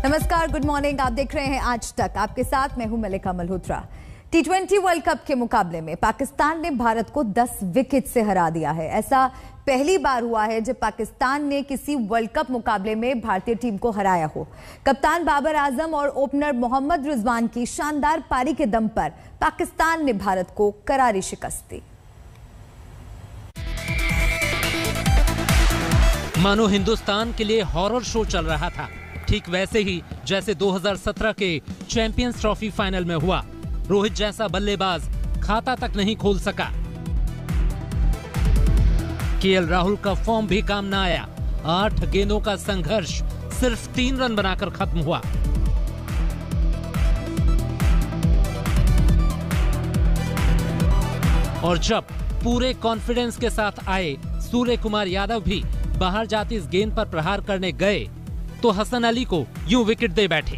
नमस्कार, good morning. आप देख रहे हैं आज तक। आपके साथ मैं हूं मलिका मल्होत्रा। T20 वर्ल्ड कप के मुकाबले में पाकिस्तान ने भारत को 10 विकेट से हरा दिया है। ऐसा पहली बार हुआ है जब पाकिस्तान ने किसी वर्ल्ड कप मुकाबले में भारतीय टीम को हराया हो। कप्तान बाबर आजम और ओपनर मोहम्मद रिजवान की शानदार पारी के दम पर पाकिस्तान ने भारत को करारी शिकस्त दी। मानो हिंदुस्तान के लिए हॉरर शो चल रहा था, ठीक वैसे ही जैसे 2017 के चैंपियंस ट्रॉफी फाइनल में हुआ। रोहित जैसा बल्लेबाज खाता तक नहीं खोल सका। केएल राहुल का फॉर्म भी काम न आया। 8 गेंदों का संघर्ष सिर्फ 3 रन बनाकर खत्म हुआ। और जब पूरे कॉन्फिडेंस के साथ आए सूर्य कुमार यादव भी बाहर जाती इस गेंद पर प्रहार करने गए तो हसन अली को यूं विकेट दे बैठे।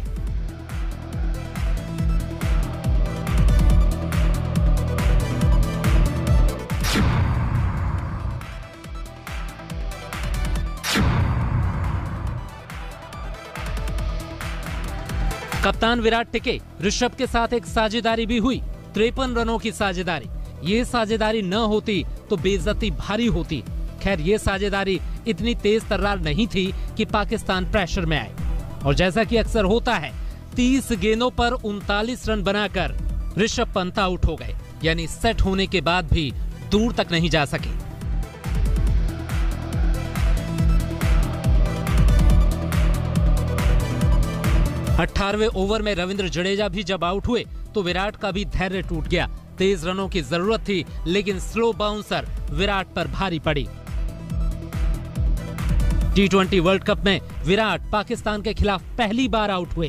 कप्तान विराट टिके। ऋषभ के साथ एक साझेदारी भी हुई, 53 रनों की साझेदारी। ये साझेदारी न होती तो बेइज्जती भारी होती। खैर, ये साझेदारी इतनी तेज तर्रार नहीं थी कि पाकिस्तान प्रेशर में आए। और जैसा कि अक्सर होता है, 30 गेंदों पर 39 रन बनाकर ऋषभ पंत आउट हो गए, यानी सेट होने के बाद भी दूर तक नहीं जा सके। अठारहवें ओवर में रविंद्र जडेजा भी जब आउट हुए तो विराट का भी धैर्य टूट गया। तेज रनों की जरूरत थी, लेकिन स्लो बाउंसर विराट पर भारी पड़ी। T20 वर्ल्ड कप में विराट पाकिस्तान के खिलाफ पहली बार आउट हुए,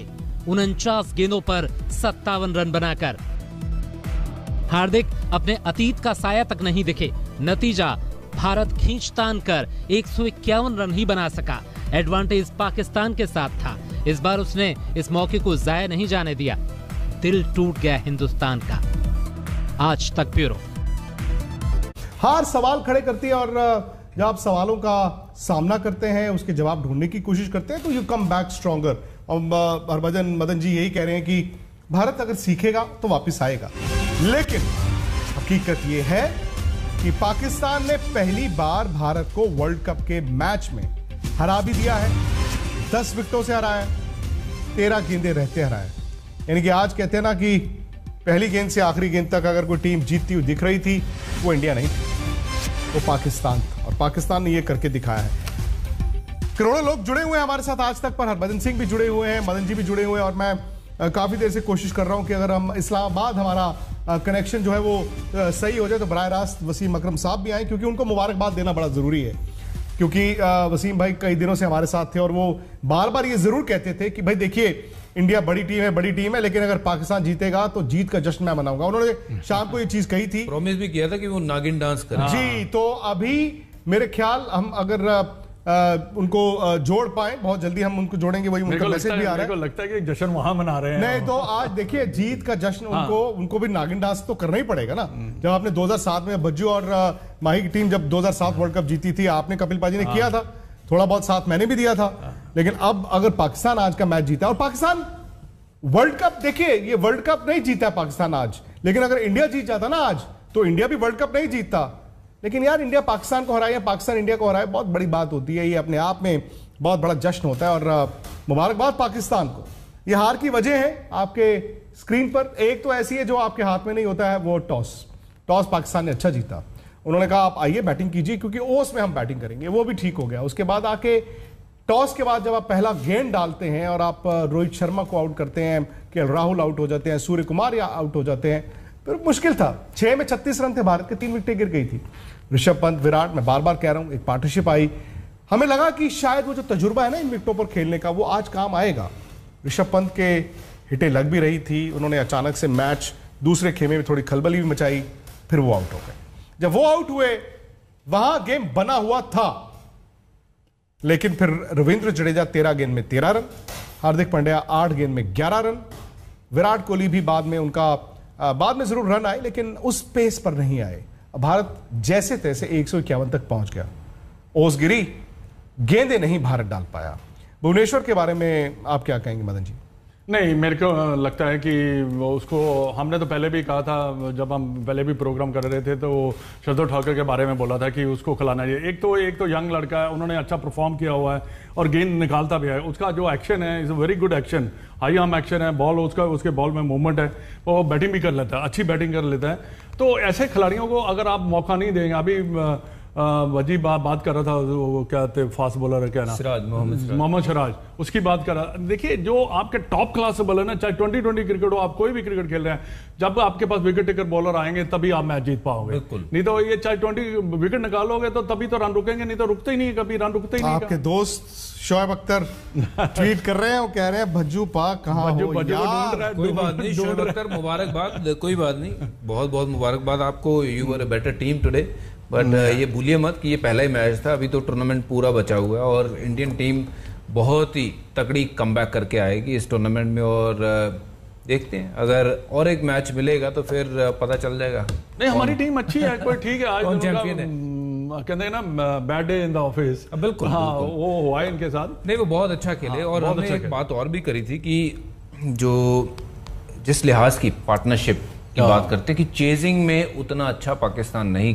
49 गेंदों पर 57 रन बनाकर। हार्दिक अपने अतीत का साया तक नहीं दिखे। नतीजा, भारत खींचतान कर 151 रन ही बना सका। एडवांटेज पाकिस्तान के साथ था। इस बार उसने इस मौके को जाया नहीं जाने दिया। दिल टूट गया हिंदुस्तान का। आज तक ब्यूरो। हार सवाल खड़े करती है और जब आप सवालों का सामना करते हैं, उसके जवाब ढूंढने की कोशिश करते हैं तो यू कम बैक स्ट्रॉन्गर। और हरभजन मदन जी यही कह रहे हैं कि भारत अगर सीखेगा तो वापस आएगा। लेकिन हकीकत यह है कि पाकिस्तान ने पहली बार भारत को वर्ल्ड कप के मैच में हरा भी दिया है। 10 विकेटों से हराया, 13 गेंदें रहते हराया। यानी कि आज कहते हैं ना कि पहली गेंद से आखिरी गेंद तक अगर कोई टीम जीतती हुई दिख रही थी, वो इंडिया नहीं थी, वो पाकिस्तान था। और पाकिस्तान ने ये करके दिखाया है। करोड़ों लोग जुड़े हुए हैं हमारे साथ आज तक पर। हरभजन सिंह भी जुड़े हुए हैं, मदन जी भी जुड़े हुए हैं। और मैं काफी देर से कोशिश कर रहा हूं कि अगर हम इस्लामाबाद हमारा कनेक्शन जो है वो सही हो जाए तो बराह रास्त वसीम अकरम साहब भी आए, क्योंकि उनको मुबारकबाद देना बड़ा जरूरी है। क्योंकि वसीम भाई कई दिनों से हमारे साथ थे और वो बार बार ये जरूर कहते थे कि भाई देखिए, इंडिया बड़ी टीम है, लेकिन अगर पाकिस्तान जीतेगा तो जीत का जश्न मैं मनाऊंगा। उन्होंने शाम को ये चीज कही थी, प्रॉमिस भी किया था कि वो नागिन डांस करें। जी, तो अभी मेरे ख्याल हम अगर उनको जोड़ पाए, बहुत जल्दी हम उनको जोड़ेंगे। वही उनका मैसेज भी आ रहा है। लगता है कि जश्न वहां मना रहे हैं। नहीं तो आज देखिए, जीत का जश्न उनको भी नागिन डांस तो करना ही पड़ेगा ना। जब आपने 2007 में बज्जू और माही की टीम जब 2007 वर्ल्ड कप जीती थी, आपने कपिल पाजी ने किया था, थोड़ा बहुत साथ मैंने भी दिया था। लेकिन अब अगर पाकिस्तान आज का मैच जीता, और पाकिस्तान वर्ल्ड कप, देखिए ये वर्ल्ड कप नहीं जीता पाकिस्तान आज, लेकिन अगर इंडिया जीत जाता ना आज, तो इंडिया भी वर्ल्ड कप नहीं जीतता। लेकिन यार, इंडिया पाकिस्तान को हराए या पाकिस्तान इंडिया को हराए, बहुत बड़ी बात होती है। ये अपने आप में बहुत बड़ा जश्न होता है। और मुबारकबाद पाकिस्तान को। ये हार की वजह है आपके स्क्रीन पर। एक तो ऐसी है जो आपके हाथ में नहीं होता है, वो टॉस पाकिस्तान ने अच्छा जीता। उन्होंने कहा आप आइए बैटिंग कीजिए, क्योंकि ओस में हम बैटिंग करेंगे। वो भी ठीक हो गया। उसके बाद आके टॉस के बाद जब आप पहला गेंद डालते हैं और आप रोहित शर्मा को आउट करते हैं, केएल राहुल आउट हो जाते हैं, सूर्य कुमार या आउट हो जाते हैं, फिर मुश्किल था। 6 में 36 रन थे भारत के, 3 विकेटें गिर गई थी। ऋषभ पंत, विराट, मैं बार बार कह रहा हूं, एक पार्टनरशिप आई। हमें लगा कि शायद वो जो तजुर्बा है ना इन विकेटों पर खेलने का, वो आज काम आएगा। ऋषभ पंत के हिटें लग भी रही थी। उन्होंने अचानक से मैच दूसरे खेमे में थोड़ी खलबली भी मचाई, फिर वो आउट हो गए। जब वो आउट हुए, वहां गेम बना हुआ था, लेकिन फिर रविंद्र जडेजा 13 गेंद में 13 रन, हार्दिक पांड्या 8 गेंद में 11 रन, विराट कोहली भी बाद में जरूर रन आए, लेकिन उस पेस पर नहीं आए। भारत जैसे तैसे 151 तक पहुंच गया। ओस गिरी, गेंदें नहीं भारत डाल पाया। भुवनेश्वर के बारे में आप क्या कहेंगे मदन जी? नहीं, मेरे को लगता है कि उसको हमने तो पहले भी कहा था, जब हम पहले भी प्रोग्राम कर रहे थे तो शार्दुल ठाकुर के बारे में बोला था कि उसको खिलाना चाहिए। एक तो यंग लड़का है, उन्होंने अच्छा परफॉर्म किया हुआ है और गेंद निकालता भी है। उसका जो एक्शन है is a very good action, high arm action है, बॉल उसके बॉल में मूवमेंट है, वो बैटिंग भी कर लेता है, अच्छी बैटिंग कर लेता है। तो ऐसे खिलाड़ियों को अगर आप मौका नहीं देंगे, अभी वजी बात कर रहा था, वो क्या थे फास्ट बॉलर है, क्या नाम, मोहम्मद सिराज, उसकी बात कर रहा। देखिए जो आपके टॉप क्लास बॉलर ना, चाहे 2020 क्रिकेट हो, आप कोई भी क्रिकेट खेल रहे हैं, जब आपके पास विकेट टेकर बॉलर आएंगे तभी आप मैच जीत पाओगे। नहीं तो ये चाहे 20 विकेट निकालोगे तो तभी तो रन रुकेंगे, नहीं तो रुकते ही नहीं, कभी रन रुकते ही नहीं। आपके दोस्त शोएब अख्तर ट्वीट कर रहे हैं, वो कह रहे हैं भज्जू पाक कहाँ हो यार? कोई बात नहीं शोएब अख्तर, मुबारकबाद, कोई बात नहीं, बहुत बहुत मुबारकबाद आपको, you are a better team today. But ये भूलिए मत कि ये पहला ही मैच था, अभी तो टूर्नामेंट पूरा बचा हुआ है और इंडियन टीम बहुत ही तगड़ी कमबैक करके आएगी इस टूर्नामेंट में। और देखते हैं, अगर और एक मैच मिलेगा तो फिर पता चल जाएगा। नहीं, हमारी टीम अच्छी है, कोई ठीक है। आज चैंपियन है, कहते हैं ना bad day in the office. बिल्कुल, हाँ, वो हुआ है इनके साथ। नहीं, वो बहुत अच्छा खेले। और हमने एक बात और भी करी थी कि जो जिस लिहाज की पार्टनरशिप की बात करते कि चेजिंग में उतना अच्छा पाकिस्तान नहीं,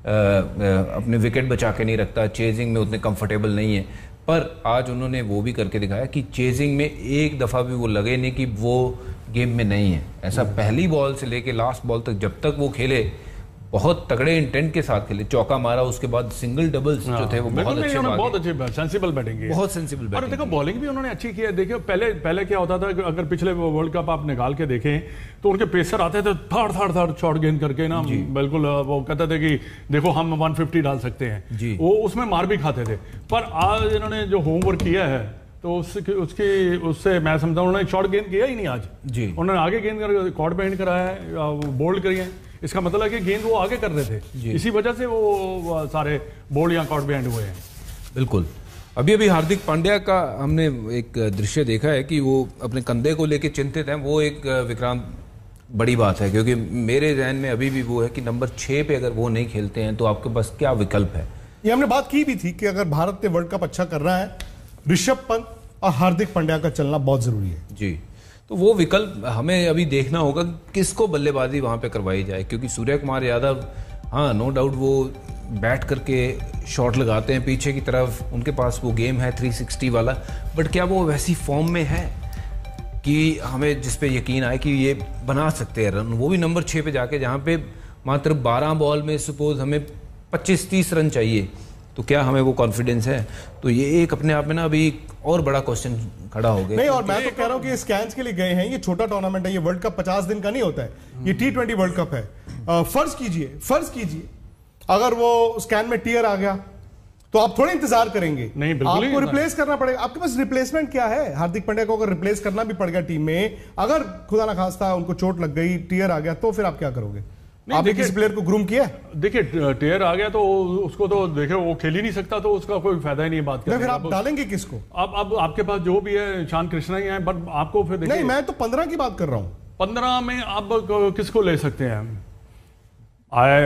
अपने विकेट बचा के नहीं रखता, चेजिंग में उतने कंफर्टेबल नहीं है। पर आज उन्होंने वो भी करके दिखाया कि चेजिंग में एक दफ़ा भी वो लगे नहीं कि वो गेम में नहीं है। ऐसा पहली बॉल से लेके लास्ट बॉल तक जब तक वो खेले, बहुत तगड़े इंटेंट के साथ खेले, चौका मारा, उसके बाद सिंगल डबल्स जो थे वो बहुत अच्छे सेंसिबल बैटिंग की, बहुत सेंसिबल बैटिंग। और देखो बॉलिंग भी उन्होंने अच्छी की है। देखिए पहले क्या होता था, अगर पिछले वर्ल्ड कप आप निकाल के देखें तो उनके पेसर आते थे थर्ड शॉट गेंद करके ना, बिल्कुल वो कहते थे कि देखो हम 150 डाल सकते हैं, वो उसमें मार भी खाते थे। पर आज इन्होंने जो होमवर्क किया है तो उससे मैं समझता हूँ उन्होंने शॉर्ट गेंद किया ही नहीं आज जी। उन्होंने आगे गेंद कर कॉर्ड बैंड कराया है, बोल्ड करी है, इसका मतलब है कि गेंद वो आगे कर रहे थे, इसी वजह से वो सारे बोल्ड या कॉर्ड बैंड हुए हैं। बिल्कुल। अभी हार्दिक पांड्या का हमने एक दृश्य देखा है कि वो अपने कंधे को लेके चिंतित हैं। वो एक विक्रांत बड़ी बात है, क्योंकि मेरे ज़हन में अभी भी वो है कि नंबर 6 पे अगर वो नहीं खेलते हैं तो आपके पास क्या विकल्प है। ये हमने बात की भी थी कि अगर भारत ने वर्ल्ड कप अच्छा करना है, ऋषभ पंत और हार्दिक पांड्या का चलना बहुत जरूरी है जी। तो वो विकल्प हमें अभी देखना होगा किसको बल्लेबाजी वहां पे करवाई जाए, क्योंकि सूर्य कुमार यादव, हाँ नो डाउट वो बैट करके शॉट लगाते हैं पीछे की तरफ, उनके पास वो गेम है 360 वाला, बट क्या वो वैसी फॉर्म में है कि हमें जिस पे यकीन आए कि ये बना सकते हैं रन, वो भी नंबर 6 पे जाके, जहाँ पे मात्र 12 बॉल में सपोज हमें 25-30 रन चाहिए, तो क्या हमें वो कॉन्फिडेंस है? तो ये एक अपने आप में ना अभी और बड़ा क्वेश्चन खड़ा हो गया। नहीं, और मैं तो कह रहा हूं कि ये स्कैन्स के लिए गए हैं, ये छोटा टूर्नामेंट है, ये वर्ल्ड कप 50 दिन का नहीं होता है, ये T20 वर्ल्ड कप है। फर्ज कीजिए अगर वो स्कैन में टीयर आ गया तो आप थोड़े इंतजार करेंगे, नहीं बिल्कुल आपको रिप्लेस करना पड़ेगा। आपके पास रिप्लेसमेंट क्या है? हार्दिक पांड्या को अगर रिप्लेस करना भी पड़ गया टीम में, अगर खुदा ना खास्ता उनको चोट लग गई, टीयर आ गया, तो फिर आप क्या करोगे? आपने किसी प्लेयर को ग्रूम किया? देखिए टीयर आ गया तो उसको तो देखिए वो खेल ही नहीं सकता, तो उसका कोई फायदा ही नहीं बात करने। फिर आप डालेंगे किसको? अब आपके पास जो भी है ईशान कृष्णा ही है, बट आपको फिर देखिए, नहीं मैं तो 15 की बात कर रहा हूं। 15 में अब किसको ले सकते हैं?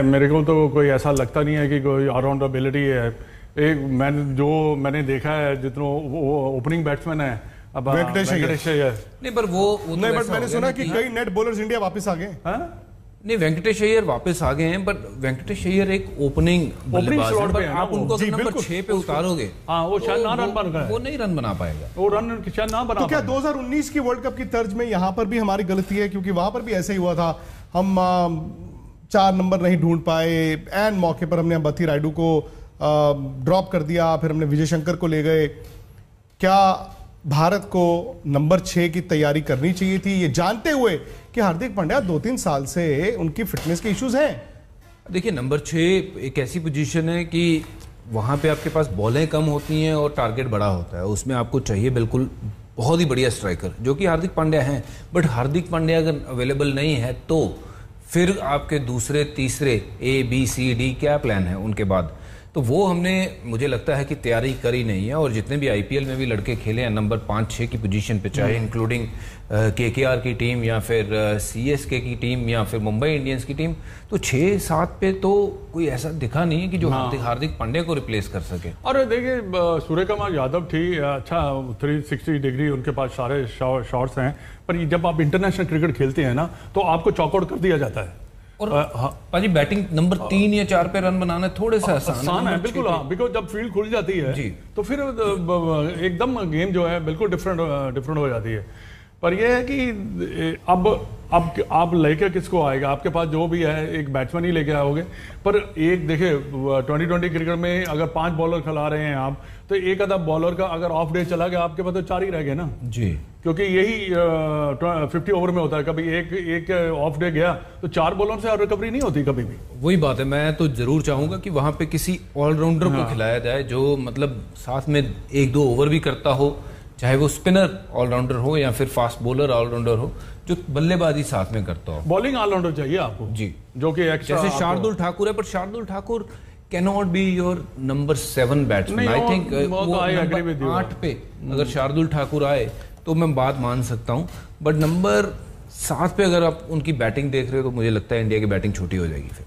मेरे को तो कोई ऐसा लगता नहीं है कि कोई ऑलराउंड एबिलिटी है। एक मैंने देखा है जितना वो ओपनिंग बैट्समैन है अब वेंकटेश अय्यर, नहीं पर वो नहीं, बट मैंने सुना कि कई नेट बॉलर्स इंडिया वापस आ गए। नहीं, वेंकटेश अय्यर वापस आ गए हैं, बट वेंकटेश अय्यर एक ओपनिंग बल्लेबाज है, पर आप उनको नंबर 6 पे उतारोगे, वो शायद ना रन बना, वो नहीं रन बना पाएगा, वो रन शायद ना बना। तो क्या 2019 की वर्ल्ड कप की तर्ज में यहां पर भी हमारी गलती है? क्योंकि वहां पर भी ऐसा ही हुआ था, हम 4 नंबर नहीं ढूंढ पाए, एंड मौके पर हमने बथी रायडू को ड्रॉप कर दिया, फिर हमने विजय शंकर को ले गए। क्या भारत को नंबर 6 की तैयारी करनी चाहिए थी, ये जानते हुए कि हार्दिक पांड्या 2-3 साल से उनकी फिटनेस के इश्यूज हैं? देखिए नंबर 6 एक ऐसी पोजीशन है कि वहां पे आपके पास बॉलें कम होती हैं और टारगेट बड़ा होता है, उसमें आपको चाहिए बिल्कुल बहुत ही बढ़िया स्ट्राइकर, जो कि हार्दिक पांड्या हैं। बट हार्दिक पांड्या अगर अवेलेबल नहीं है तो फिर आपके दूसरे तीसरे A, B, C, D क्या प्लान है उनके बाद? तो वो हमने मुझे लगता है कि तैयारी करी नहीं है। और जितने भी आईपीएल में भी लड़के खेले हैं नंबर 5-6 की पोजीशन पे, चाहे इंक्लूडिंग केकेआर की टीम या फिर सीएसके की टीम या फिर मुंबई इंडियंस की टीम, तो 6-7 पे तो कोई ऐसा दिखा नहीं है कि जो हार्दिक पांड्या को रिप्लेस कर सके। और देखिए सूर्यकुमार यादव थी, अच्छा 360 डिग्री उनके पास सारे शॉट्स हैं, पर जब आप इंटरनेशनल क्रिकेट खेलते हैं ना तो आपको चॉकआउट कर दिया जाता है। और पाजी बैटिंग नंबर 3 या 4 पे रन बनाना थोड़े सा आसान है। बिल्कुल हाँ, बिकॉज जब फील्ड खुल जाती है जी, तो फिर एकदम गेम जो है बिल्कुल डिफरेंट हो जाती है। पर यह है कि अब आप लेके किसको आएगा, आपके पास जो भी है एक बैट्समैन ही लेके आओगे। पर एक देखिए 2020 क्रिकेट में अगर 5 बॉलर खिला रहे हैं आप, तो एक आधा बॉलर का अगर ऑफ डे चला गया आपके पास तो 4 ही रह गए ना जी, क्योंकि यही 50 ओवर में होता है। कभी एक ऑफ डे गया तो 4 बॉलर से रिकवरी नहीं होती कभी भी। वही बात है, मैं तो जरूर चाहूंगा कि वहां पे किसी ऑलराउंडर को खिलाया जाए जो मतलब साथ में 1-2 ओवर भी करता हो, चाहे वो स्पिनर ऑलराउंडर हो या फिर फास्ट बॉलर ऑलराउंडर हो, जो बल्लेबाजी साथ में करता हो। बॉलिंग ऑलराउंडर चाहिए आपको जी, जो कि जैसे शार्दुल ठाकुर है, पर Shardul Thakur cannot be your number 7 batsman. I think वो नंबर 8 पे अगर शार्दुल ठाकुर आए तो मैं बात मान सकता हूं, बट नंबर 7 पे अगर आप उनकी बैटिंग देख रहे हो तो मुझे लगता है इंडिया की बैटिंग छोटी हो जाएगी। फिर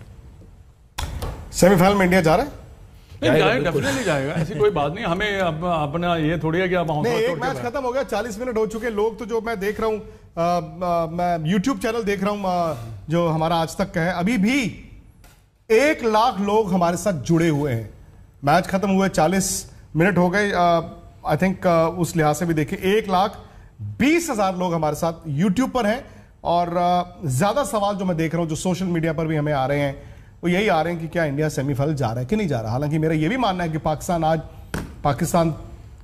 सेमीफाइनल में इंडिया जा रहा है, डेफिनेटली जाएगा, ऐसी कोई बात नहीं। हमें अपना ये थोड़ी है कि आप एक मैच खत्म हो गया, 40 मिनट हो चुके। लोग तो जो मैं देख रहा हूं, मैं यूट्यूब चैनल देख रहा हूं जो हमारा आज तक का है, अभी भी 1 लाख लोग हमारे साथ जुड़े हुए हैं। मैच खत्म हुए 40 मिनट हो गए, आई थिंक उस लिहाज से भी देखें 1,20,000 लोग हमारे साथ यूट्यूब पर हैं। और ज्यादा सवाल जो मैं देख रहा हूं, जो सोशल मीडिया पर भी हमें आ रहे हैं, वो यही आ रहे हैं कि क्या इंडिया सेमीफाइनल जा रहा है कि नहीं जा रहा। हालांकि मेरा यह भी मानना है कि पाकिस्तान आज पाकिस्तान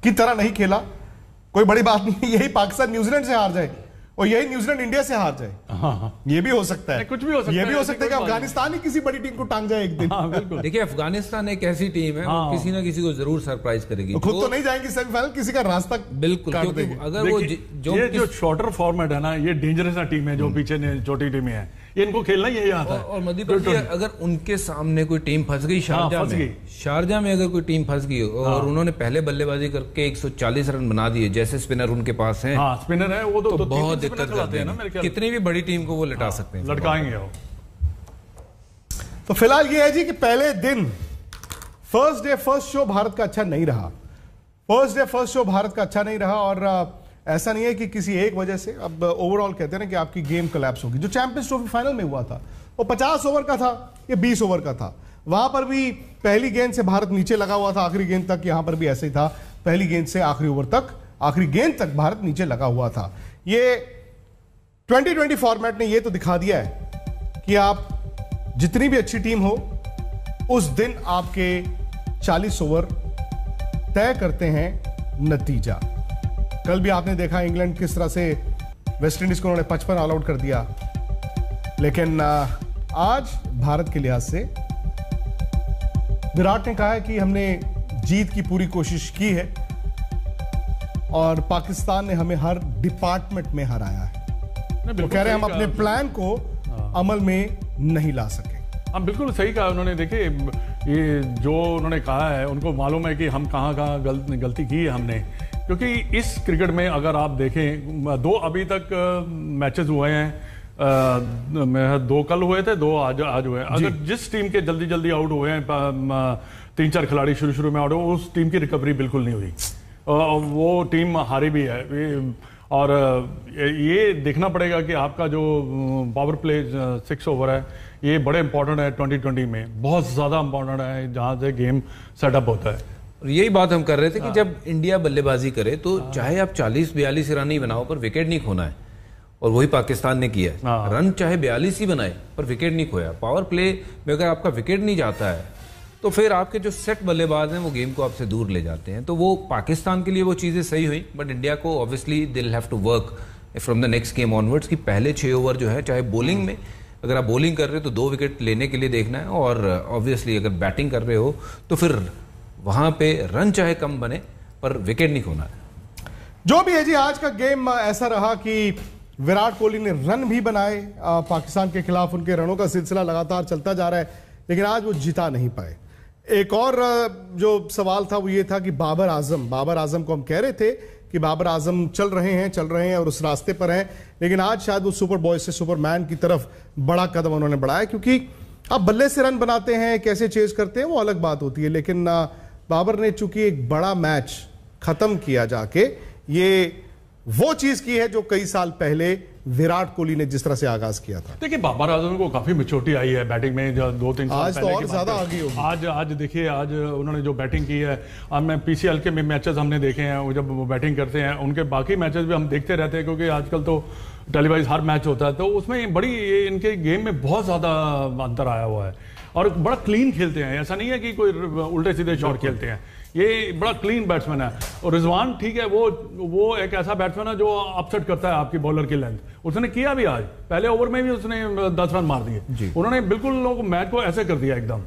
की तरह नहीं खेला, कोई बड़ी बात नहीं। यही पाकिस्तान न्यूजीलैंड से हार जाए और यही न्यूजीलैंड इंडिया से हार जाए, ये भी हो सकता है, कुछ भी हो सकता है। ये भी हो सकता है कि अफगानिस्तान ही किसी बड़ी टीम को टांग जाए एक दिन। देखिए अफगानिस्तान एक ऐसी टीम है, किसी ना किसी को जरूर सरप्राइज करेगी। खुद तो नहीं जाएंगे सेमीफाइनल, किसी का रास्ता बिल्कुल, क्योंकि अगर वो जो शॉर्टर फॉर्मेट है ना, ये डेंजरस टीम है, जो पीछे छोटी टीमें हैं, इनको खेलना ही यही आता है। और मदीप अगर उनके सामने कोई टीम फंस गई, शारजा में अगर कोई टीम फंस गई और उन्होंने पहले बल्लेबाजी करके 140 रन बना दिए, जैसे स्पिनर उनके पास हैं, स्पिनर है वो तो बहुत दिक्कत करते हैं ना, कितनी भी बड़ी टीम को वो लटा सकते हैं, लटकाएंगे वो। तो फिलहाल ये है जी कि पहले दिन first day first show Bharat का अच्छा नहीं रहा। First day first show Bharat का अच्छा नहीं रहा, और ऐसा नहीं है कि किसी एक वजह से, अब ओवरऑल कहते हैं ना कि आपकी गेम कोलैप्स होगी। जो चैंपियंस ट्रॉफी फाइनल में हुआ था वो 50 ओवर का था, ये 20 ओवर का था। वहां पर भी पहली गेंद से भारत नीचे लगा हुआ था आखिरी गेंद तक, यहां पर भी ऐसे ही था, पहली गेंद से आखिरी ओवर तक, आखिरी गेंद तक भारत नीचे लगा हुआ था। ये 2020 फॉर्मेट ने ये तो दिखा दिया है कि आप जितनी भी अच्छी टीम हो, उस दिन आपके 40 ओवर तय करते हैं नतीजा। कल भी आपने देखा इंग्लैंड किस तरह से वेस्ट इंडीज को उन्होंने 55 ऑल आउट कर दिया, लेकिन आज भारत के लिहाज से विराट ने कहा है कि हमने जीत की पूरी कोशिश की है और पाकिस्तान ने हमें हर डिपार्टमेंट में हराया है। वो कह रहे हैं हम अपने प्लान को अमल में नहीं ला सके। हाँ बिल्कुल सही कहा उन्होंने। देखिए ये जो उन्होंने कहा है, उनको मालूम है कि हम कहाँ गलती की है हमने, क्योंकि इस क्रिकेट में अगर आप देखें 2 अभी तक मैचेस हुए हैं, 2 कल हुए थे, 2 आज हुए हैं। अगर जिस टीम के जल्दी आउट हुए हैं, 3-4 खिलाड़ी शुरू में आउट हुए, उस टीम की रिकवरी बिल्कुल नहीं हुई, वो टीम हारी भी है। और ये देखना पड़ेगा कि आपका जो पावर प्ले 6 ओवर है, ये बड़े इंपॉर्टेंट है 2020 में, बहुत ज्यादा इंपॉर्टेंट है, जहां से गेम सेटअप होता है। और यही बात हम कर रहे थे कि जब इंडिया बल्लेबाजी करे तो चाहे आप 40-42 रन ही बनाओ, पर विकेट नहीं खोना है, और वही पाकिस्तान ने किया। रन चाहे 42 ही बनाए पर विकेट नहीं खोया। पावर प्ले में अगर आपका विकेट नहीं जाता है तो फिर आपके जो सेट बल्लेबाज हैं वो गेम को आपसे दूर ले जाते हैं। तो वो पाकिस्तान के लिए वो चीजें सही हुई, बट इंडिया को obviously they will have to work from the next game onwards कि पहले 6 ओवर जो है, चाहे बॉलिंग में अगर आप बॉलिंग कर रहे हो तो 2 विकेट लेने के लिए देखना है, और ऑब्वियसली अगर बैटिंग कर रहे हो तो फिर वहां पे रन चाहे कम बने पर विकेट नहीं खोना है। जो भी है जी, आज का गेम ऐसा रहा कि विराट कोहली ने रन भी बनाए पाकिस्तान के खिलाफ, उनके रनों का सिलसिला लगातार चलता जा रहा है, लेकिन आज वो जिता नहीं पाए। एक और जो सवाल था वो ये था कि बाबर आजम को हम कह रहे थे कि बाबर आजम चल रहे हैं और उस रास्ते पर हैं, लेकिन आज शायद वो सुपर बॉय से सुपरमैन की तरफ बड़ा कदम उन्होंने बढ़ाया, क्योंकि आप बल्ले से रन बनाते हैं, कैसे चेज करते हैं वो अलग बात होती है, लेकिन बाबर ने चूंकि एक बड़ा मैच खत्म किया जाके, ये वो चीज की है जो कई साल पहले विराट कोहली ने जिस तरह से आगाज किया था। देखिए बाबर आजम को काफी मैच्योरिटी आई है बैटिंग में, जो 2-3 साल आज तो और ज्यादा आ गई होगी। आज देखिए, आज उन्होंने जो बैटिंग की है, अब मैं पीसीएल के मैचेस हमने देखे हैं, वो जब वो बैटिंग करते हैं, उनके बाकी मैचेस भी हम देखते रहते हैं, क्योंकि आजकल तो टेलीवाइज हर मैच होता है, तो उसमें बड़ी इनके गेम में बहुत ज्यादा अंतर आया हुआ है और बड़ा क्लीन खेलते हैं। ऐसा नहीं है कि कोई उल्टे सीधे शॉट खेलते हैं, ये बड़ा क्लीन बैट्समैन है। और रिजवान ठीक है, वो एक ऐसा बैट्समैन है जो अपसेट करता है आपकी बॉलर की लेंथ, उसने किया भी आज पहले ओवर में भी उसने 10 रन मार दिए, उन्होंने बिल्कुल लोग मैच को ऐसे कर दिया एकदम।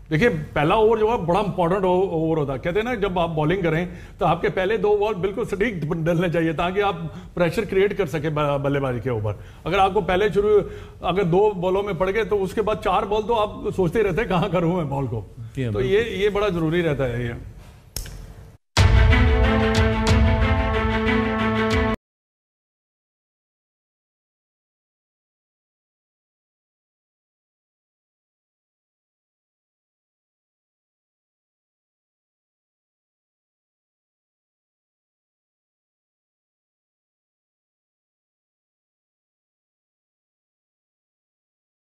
देखिए पहला ओवर जो है बड़ा इंपॉर्टेंट ओवर होता है, कहते हैं ना जब आप बॉलिंग करें तो आपके पहले 2 बॉल बिल्कुल सटीक डलने चाहिए ताकि आप प्रेशर क्रिएट कर सके बल्लेबाजी के ऊपर। अगर आपको पहले अगर 2 बॉलों में पड़ गए तो उसके बाद 4 बॉल तो आप सोचते रहते हैं कहाँ करूँ मैं बॉल को, तो ये बड़ा जरूरी रहता है ये।